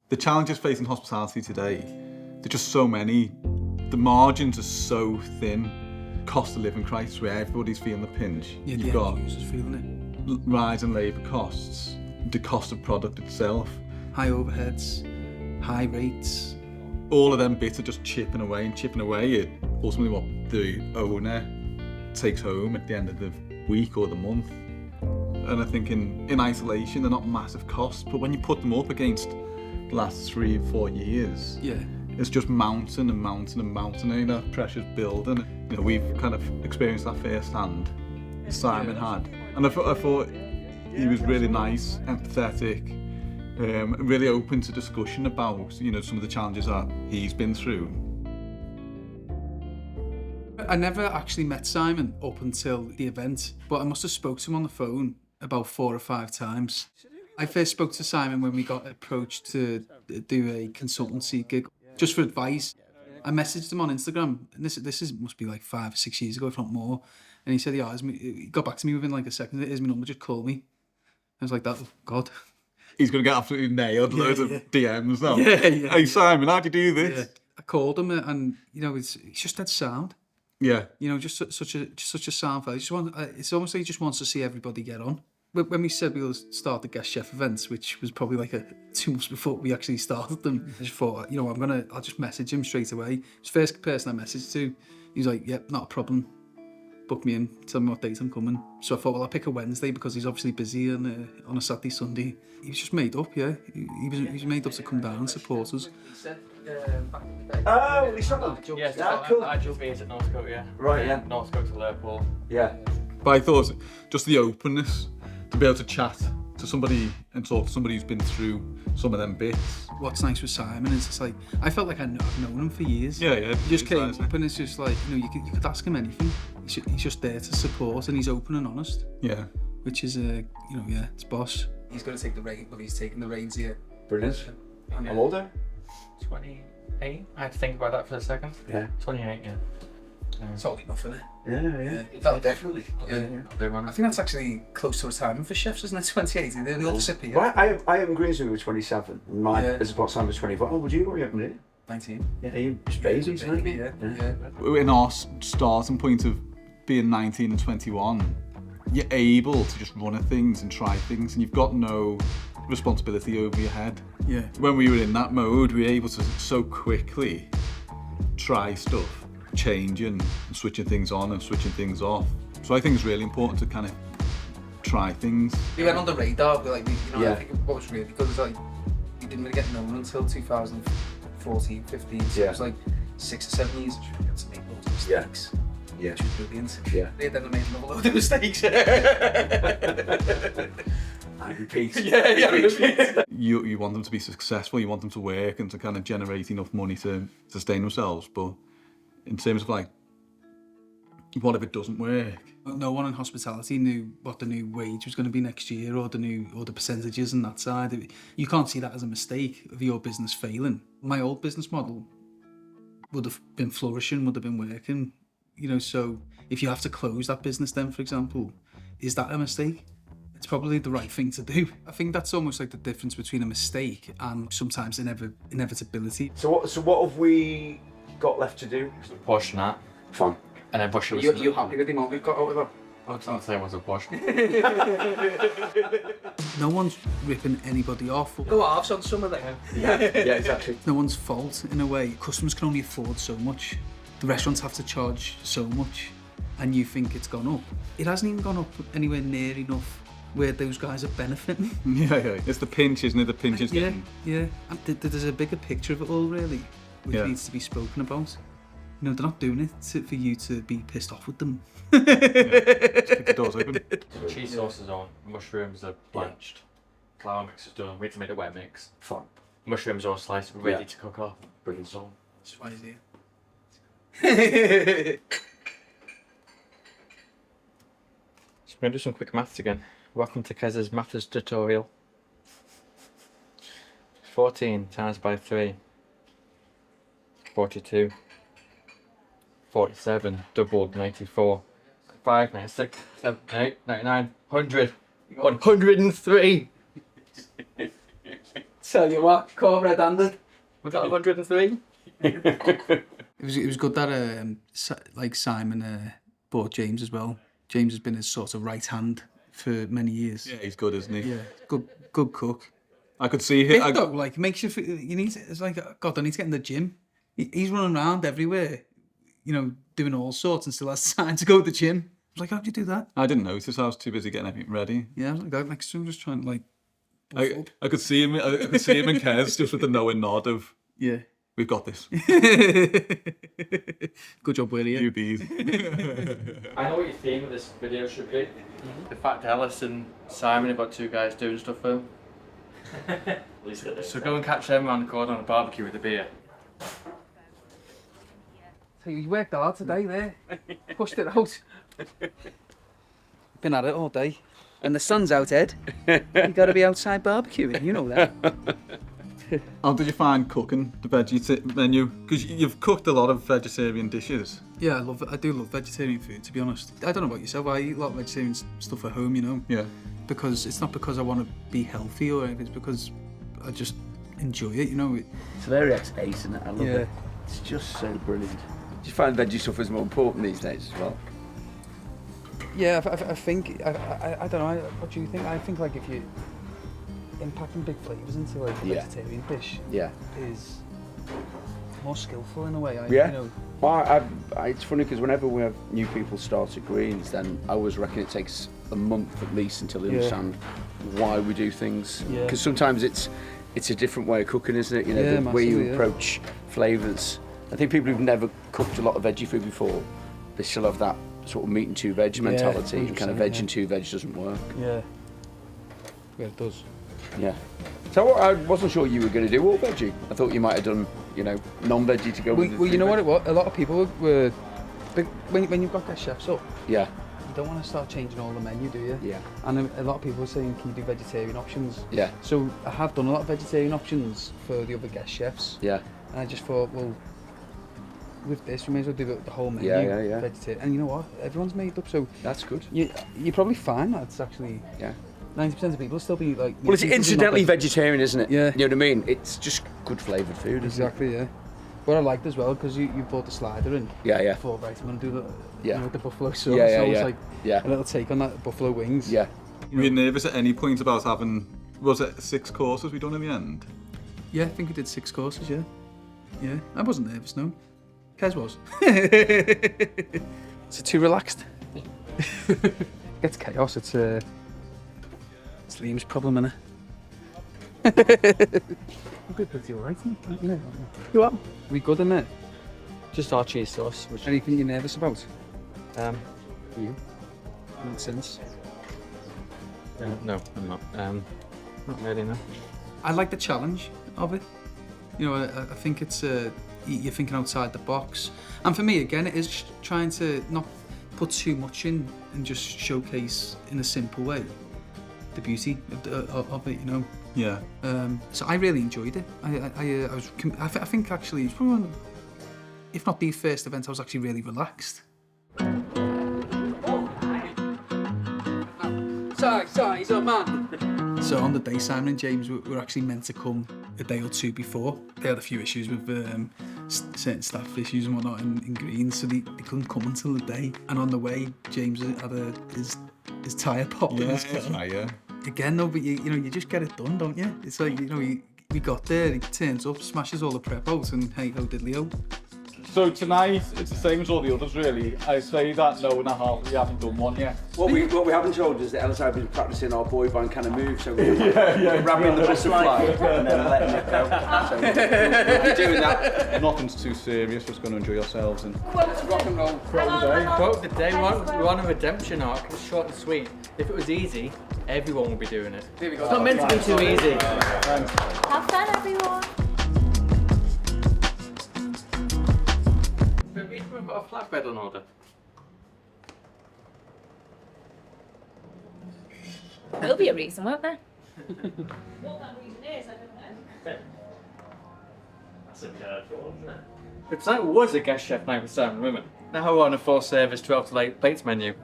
The challenges facing hospitality today, there are just so many. The margins are so thin. Cost of living crisis where everybody's feeling the pinch. Yeah, You've got users feeling it. rise in labour costs, the cost of product itself. High overheads, high rates. All of them bits are just chipping away and chipping away at ultimately what the owner takes home at the end of the week or the month. And I think in isolation, they're not massive costs, but when you put them up against the last 3 or 4 years, Yeah. it's just mounting and mounting and mounting, and that pressure's building. You know, we've kind of experienced that firsthand. Simon had, and I thought he was really nice, empathetic, really open to discussion about, you know, some of the challenges that he's been through. I never actually met Simon up until the event, but I must have spoke to him on the phone about 4 or 5 times. I first spoke to Simon when we got approached to do a consultancy gig, just for advice. I messaged him on Instagram, and this must be like 5 or 6 years ago, if not more. And he said, "Yeah, he got back to me within like a second. Here's my number, just call me." I was like, "That, oh God." He's going to get absolutely nailed, loads of DMs now. Yeah. Hey Simon, how'd you do this? Yeah. I called him, and you know, he's just dead sound. Yeah. You know, just such a sound fella. It's almost like he just wants to see everybody get on. When we said we'll start the guest chef events, which was probably like 2 months before we actually started them, I just thought, you know, I'll just message him straight away. He's the first person I messaged to. He was like, "Yep, not a problem. Book me in. Tell me what date I'm coming." So I thought, well, I'll pick a Wednesday because he's obviously busy on a Saturday, Sunday. He was just made up, yeah. He was made up to come down and support us. Oh, he's from Yeah, cool. Agile beers at Northcote, yeah. Right, yeah. Northcote to Liverpool. Yeah. But I thought just the openness to be able to chat to somebody and talk to somebody who's been through some of them bits. What's nice with Simon is it's like, I felt like I've known him for years. Yeah. He just came up and it's just like, you know, you could ask him anything. He's just there to support, and he's open and honest. Yeah. Which is, you know, yeah, it's boss. He's going to take the reins, but he's taking the reins here. Brilliant. I'm older. 28? I had to think about that for a second. Yeah. 28, yeah. It's old enough, isn't it? Yeah. Definitely. Yeah. I I think that's actually close to retirement for chefs, isn't it? 28, they all disappear. Well, I am Greensbury with 27. And my as what Simon was 24. Oh, would you? What were you having it? 19. Yeah, you're crazy, isn't it? Yeah. In our starting point of being 19 and 21, you're able to just run at things and try things, and you've got no responsibility over your head. Yeah. When we were in that mode, we were able to so quickly try stuff, changing and switching things on and switching things off. So I think it's really important to kind of try things. We went on the radar, but like, you know, Yeah. I think what was really good was like, we didn't really get known until 2014, 15. So Yeah. it was like 6 or 7 years we got to make loads of mistakes. Yeah. Which was brilliant. Yeah. They then made another load of mistakes. I repeat. Yeah. You want them to be successful, you want them to work and to kind of generate enough money to sustain themselves. But in terms of like, what if it doesn't work? No one in hospitality knew what the new wage was going to be next year, or the percentages on that side. You can't see that as a mistake of your business failing. My old business model would have been flourishing, would have been working, you know. So if you have to close that business, then, for example, is that a mistake? It's probably the right thing to do. I think that's almost like the difference between a mistake and sometimes inevitability. So what have we got left to do? Push that. Fun. And then push it. You happy with the amount we've got out of that? I'd say it was a push. No one's ripping anybody off. Go halves on some of them. Yeah, exactly. No one's fault in a way. Customers can only afford so much. The restaurants have to charge so much, and you think it's gone up. It hasn't even gone up anywhere near enough where those guys are benefiting. Yeah. It's the pinch, isn't it? The pinch is Yeah. And there's a bigger picture of it all, really, which Yeah. needs to be spoken about. You know, they're not doing it for you to be pissed off with them. Just keep the doors open. Cheese sauce is on. Mushrooms are blanched. Flour mix is done. Wait to make the wet mix. Fun. Mushrooms all sliced, ready to cook off. Brilliant. So, That's why he's here. we're going to do some quick maths again. Welcome to Kez's maths tutorial. 14 times by 3. 42. 47 doubled 94. 5, 96, 7, 8, 99, 100. 103. Tell you what, caught red-handed. Was that 103? It was good that like Simon bought James as well. James has been his sort of right hand for many years. Yeah, he's good, isn't he? Yeah, good cook. I could see him. It though, like makes you feel, you need to, it's like, God, I need to get in the gym. He's running around everywhere, you know, doing all sorts and still has time to go to the gym. I was like, how do you do that? I didn't notice. I was too busy getting everything ready. Yeah, I was like so I'm just trying to like. I could see him. I could see him in Kez just with the knowing nod of, Yeah. we've got this. Good job, Willie. You bees. I know what your theme of this video should be. The fact Ellis and Simon have got two guys doing stuff for them. So go and catch them around the corner on a barbecue with a beer. So you worked hard today there. Pushed it out. Been at it all day. And the sun's out, Ed. You got to be outside barbecuing, you know that. How did you find cooking the veggie menu? Because you've cooked a lot of vegetarian dishes. Yeah, I do love vegetarian food, to be honest. I don't know about yourself, I eat a lot of vegetarian stuff at home, you know. Yeah. Because it's not because I want to be healthy or anything, it's because I just enjoy it, you know. It's very ex-ace, isn't it? I love it. It's just so brilliant. Do you find veggie stuff is more important these days as well? Yeah, I think, I don't know, what do you think? I think like if you impacting big flavours into like a vegetarian dish is more skillful in a way. You know. Well, it's funny because whenever we have new people start at Greens, then I always reckon it takes a month at least until they understand why we do things. Because sometimes it's a different way of cooking, isn't it? You know, the way you approach flavours. I think people who've never cooked a lot of veggie food before, they still have that sort of meat and two veg mentality. And kind of veg and two veg doesn't work. Yeah, it does. Yeah. So I wasn't sure you were going to do all veggie. I thought you might have done, you know, non-veggie to go with Well, you know what it was? A lot of people were, when you've got their chefs up, you don't want to start changing all the menu, do you? Yeah. And a lot of people were saying, can you do vegetarian options? Yeah. So I have done a lot of vegetarian options for the other guest chefs. Yeah. And I just thought, well, with this, we may as well do the whole menu. Yeah. Vegetarian. And you know what? Everyone's made up, so that's good. You probably find that's actually 90% of people still be like. Well, it's incidentally vegetarian, isn't it? Yeah. You know what I mean? It's just good flavoured food, isn't it? Exactly, yeah. What I liked as well, because you brought the slider in. Yeah. I thought, right, I'm going to do the, you know, the buffalo sauce. Yeah. So it's like a little take on that buffalo wings. Yeah. Were you nervous at any point about having, was it 6 courses we done in the end? Yeah, I think we did 6 courses, yeah. Yeah, I wasn't nervous, no. Kez was. Is it too relaxed? Gets chaos, it's Liam's problem, innit? We're pretty alright, isn't it? You are? We good, innit? Just our cheese sauce. Which, Anything you're nervous about? you? Since? No, I'm not. Not really, no. I like the challenge of it. You know, I think it's you're thinking outside the box, and for me, again, it is trying to not put too much in and just showcase in a simple way the beauty of it. You know. Yeah. So I really enjoyed it. I think actually, it's probably one, if not the first event, I was actually really relaxed. Sorry, he's a man. So on the day, Simon and James were actually meant to come a day or two before. They had a few issues with certain staff issues and whatnot in Greens, so they couldn't come until the day. And on the way, James had his tyre pop in his car. Again, though, but you just get it done, don't you? It's like, we got there, he turns up, smashes all the prep out, and hey ho diddly-o. So tonight, it's the same as all the others, really. I say that no and a half, we haven't done one yet. What we haven't told is that Ellis and I have been practising our boy band kind of move, so we're ramming the butterfly and then letting it go. So we'll be doing that. Nothing's too serious, just going to enjoy ourselves. And It's rock and roll. Quote of the day, we're on a redemption arc. It's short and sweet. If it was easy, everyone would be doing it. It's not meant to be too easy. Have fun, everyone. We've got a flatbed on order. There'll be a reason, won't there? What that reason is, I don't know. That's a curveball, isn't it? If tonight was a guest chef night with Simon Women, now we're on a full service 12 to 8 plates menu.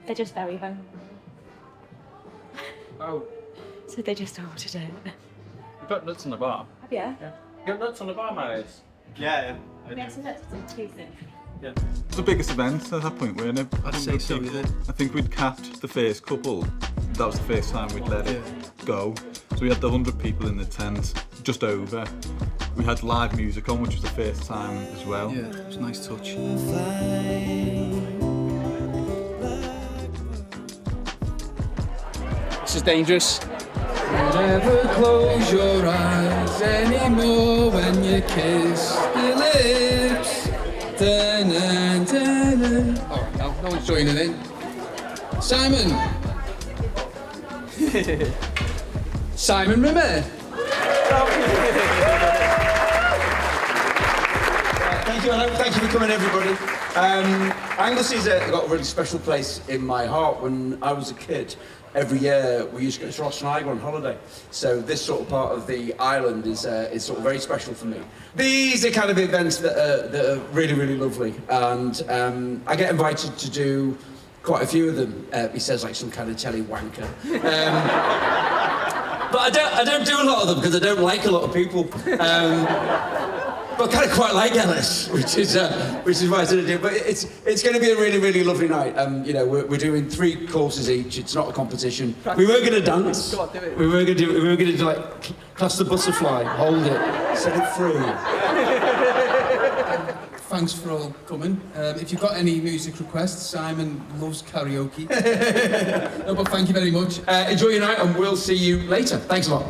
They're just very hungry. Oh. So they just ordered it. You got nuts on the bar. Yeah. You got nuts on the bar, Marius? Yeah. We have some nuts and Tuesday. It was the biggest event at that point, weren't it? I'd say so, yeah. I think we'd capped the first couple. That was the first time we'd let it go. So we had the 100 people in the tent, just over. We had live music on, which was the first time as well. Yeah, it was a nice touch. This is dangerous. Never close your eyes anymore when you kiss the lips. Da-na, da-na. Alright, no one's joining in. Simon! Simon Rimmer! Thank you, Alan. Thank you for coming, everybody. Anglesy's got a really special place in my heart. When I was a kid, every year we used to go to Ross on holiday. So this sort of part of the island is sort of very special for me. These are kind of events that are really, really lovely. And I get invited to do quite a few of them. He says like some kind of telly wanker. But I don't do a lot of them because I don't like a lot of people. But I kind of quite like Ellis, which is why I didn't do it. But it's going to be a really, really lovely night. You know, we're doing 3 courses each. It's not a competition. We were going to dance. Go on, do it. We were going to do like class the butterfly, hold it, set it free. Thanks for all coming. If you've got any music requests, Simon loves karaoke. No, but thank you very much. Enjoy your night, and we'll see you later. Thanks a lot.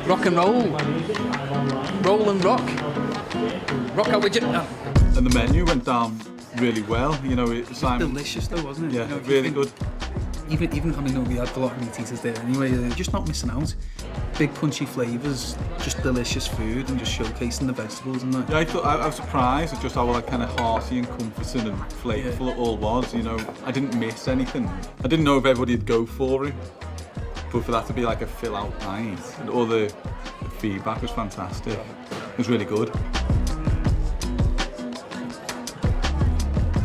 Rock and roll. Roll and rock. Rock out with you. And the menu went down really well. You know, Simon. Delicious though, wasn't it? Yeah, You know, if really you good. think- Even I know we had a lot of meat eaters there anyway, you're just not missing out. Big punchy flavours, just delicious food and just showcasing the vegetables and that. Yeah, I was surprised at just how like, kind of hearty and comforting and flavourful it all was. You know, I didn't miss anything. I didn't know if everybody would go for it, but for that to be like a fill-out night, and all the feedback was fantastic. It was really good.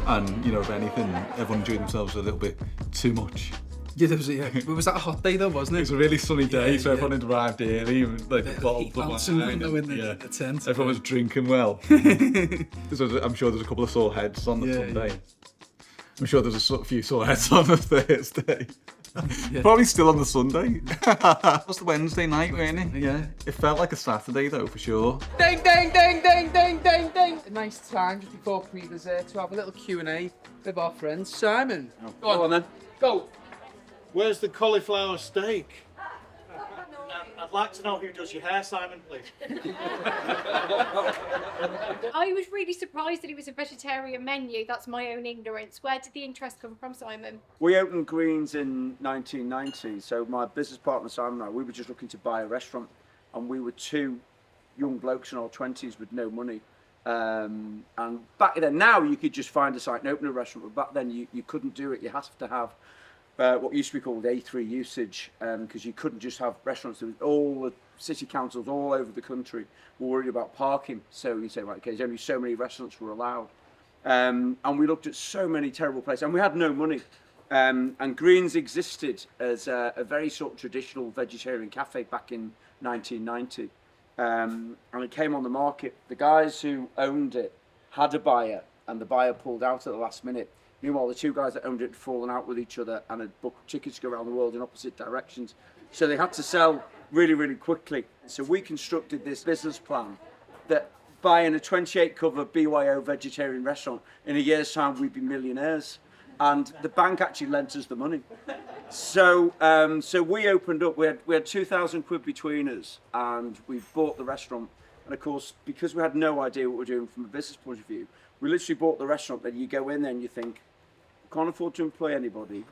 And you know, if anything, everyone enjoyed themselves a little bit too much. Yeah, was that a hot day though, wasn't It it? was a really sunny day, Yeah, so everyone had arrived early, and, like Bit of bottles heat of bouncing wine, in and, the tent. everyone was drinking well. I'm sure there's a couple of sore heads on the Sunday. Yeah. I'm sure there's a few sore heads on the Thursday. Yeah. Probably still on the Sunday. It was the Wednesday night, weren't it? Yeah. It felt like a Saturday though, for sure. Ding, ding, ding, ding, ding, ding, ding. A nice time just before pre-dessert to have a little Q&A with our friend Simon. Go on then. Go. Where's the cauliflower steak? I'd like to know who does your hair, Simon, please. I was really surprised that it was a vegetarian menu. That's my own ignorance. Where did the interest come from, Simon? We opened Greens in 1990, so my business partner Simon and I, we were just looking to buy a restaurant, and we were 2 young blokes in our 20s with no money. And back then, now you could just find a site and open a restaurant, but back then you couldn't do it. You had to have what used to be called A3 usage, because you couldn't just have restaurants. There was all the city councils all over the country were worried about parking. So you say, right, okay, there's only so many restaurants were allowed. And we looked at so many terrible places, and we had no money. And Greens existed as a very sort of traditional vegetarian cafe back in 1990. And it came on the market. The guys who owned it had a buyer, and the buyer pulled out at the last minute. Meanwhile, the 2 guys that owned it had fallen out with each other and had booked tickets to go around the world in opposite directions. So they had to sell really, really quickly. So we constructed this business plan that buying a 28-cover BYO vegetarian restaurant, in a year's time, we'd be millionaires. And the bank actually lent us the money. So we opened up, we had 2,000 quid between us, and we bought the restaurant. And of course, because we had no idea what we were doing from a business point of view, we literally bought the restaurant. Then you go in there and you think, can't afford to employ anybody.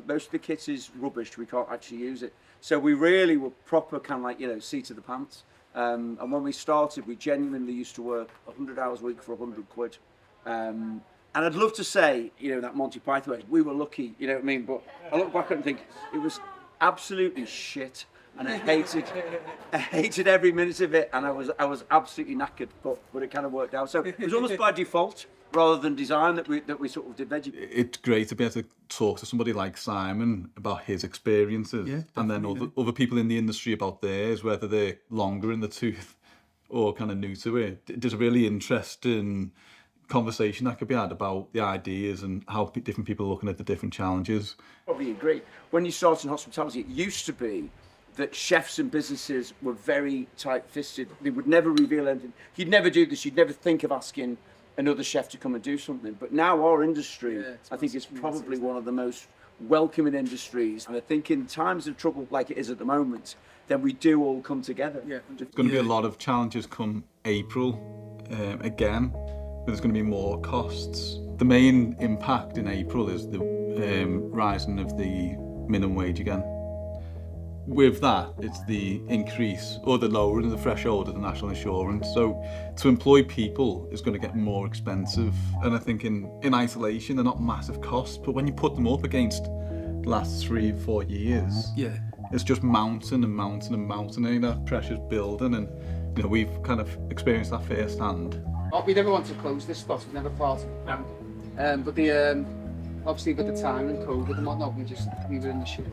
Most of the kit is rubbish. We can't actually use it. So we really were proper kind of like, you know, seat of the pants. And when we started, we genuinely used to work 100 hours a week for 100 quid. And I'd love to say, you know, that Monty Python way, we were lucky, you know what I mean? But I look back and think it was absolutely shit. and I hated every minute of it, and I was absolutely knackered, but it kind of worked out. So it was almost by default rather than design that we sort of did veggie. It's great to be able to talk to somebody like Simon about his experiences, and then other people in the industry about theirs, whether they're longer in the tooth or kind of new to it. There's a really interesting conversation that could be had about the ideas and how different people are looking at the different challenges. Probably agree. When you start in hospitality, it used to be that chefs and businesses were very tight-fisted. They would never reveal anything. You'd never do this. You'd never think of asking another chef to come and do something. But now our industry, I think, is probably one of the most welcoming industries. And I think in times of trouble like it is at the moment, then we do all come together. There's going to be a lot of challenges come April again. There's going to be more costs. The main impact in April is the rising of the minimum wage again. With that, it's the increase or the lowering of the threshold of the national insurance. So to employ people is going to get more expensive. And I think in isolation, they're not massive costs, but when you put them up against the last 3-4 years, it's just mounting and mounting and mounting, and that pressure's building, and we've kind of experienced that firsthand. We never want to close this spot. We've never thought. But the obviously with the time and COVID and whatnot, we were in the shit.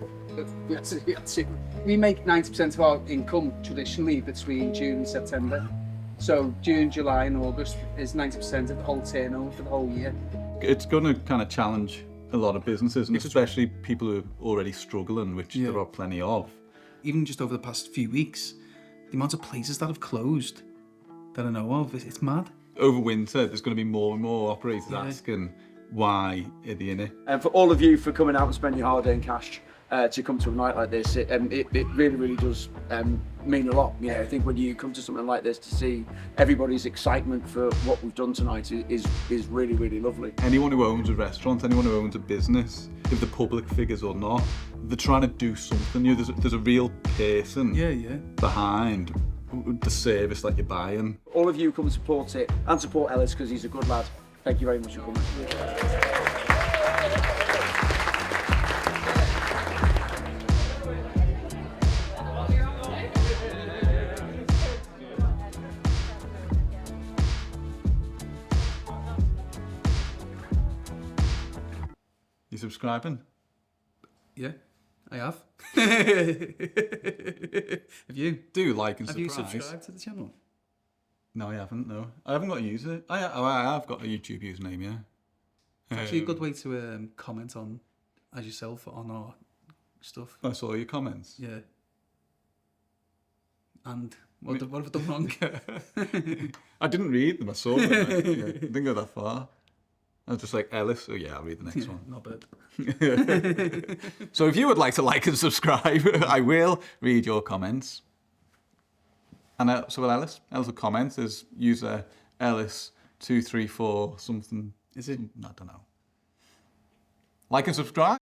We make 90% of our income traditionally between June and September. So June, July, and August is 90% of the whole turnover for the whole year. It's going to kind of challenge a lot of businesses, and especially people who are already struggling, which there are plenty of. Even just over the past few weeks, the amount of places that have closed that I know of, it's mad. Over winter, there's going to be more and more operators asking why are they in it. And for all of you for coming out and spending your holiday in cash to come to a night like this, it really, really does mean a lot. I think when you come to something like this, to see everybody's excitement for what we've done tonight is really, really lovely. Anyone who owns a restaurant, anyone who owns a business, if they're public figures or not, they're trying to do something. There's a real person behind the service that you're buying. All of you come and support it, and support Ellis because he's a good lad. Thank you very much for coming. You subscribing? Yeah, I have. Have you? Do like and Have you subscribed to the channel? No, I haven't. No, I haven't got a user. I have got a YouTube username. Yeah. It's actually a good way to comment on as yourself on our stuff. I saw your comments. Yeah. And what have I done wrong? I didn't read them. I saw them. I didn't go that far. I was just like, Ellis, oh yeah, I'll read the next one. Not bad. So if you would like to like and subscribe, I will read your comments. And so will Ellis. Ellis will comment as user Ellis234 something. Is it? I don't know. Like and subscribe.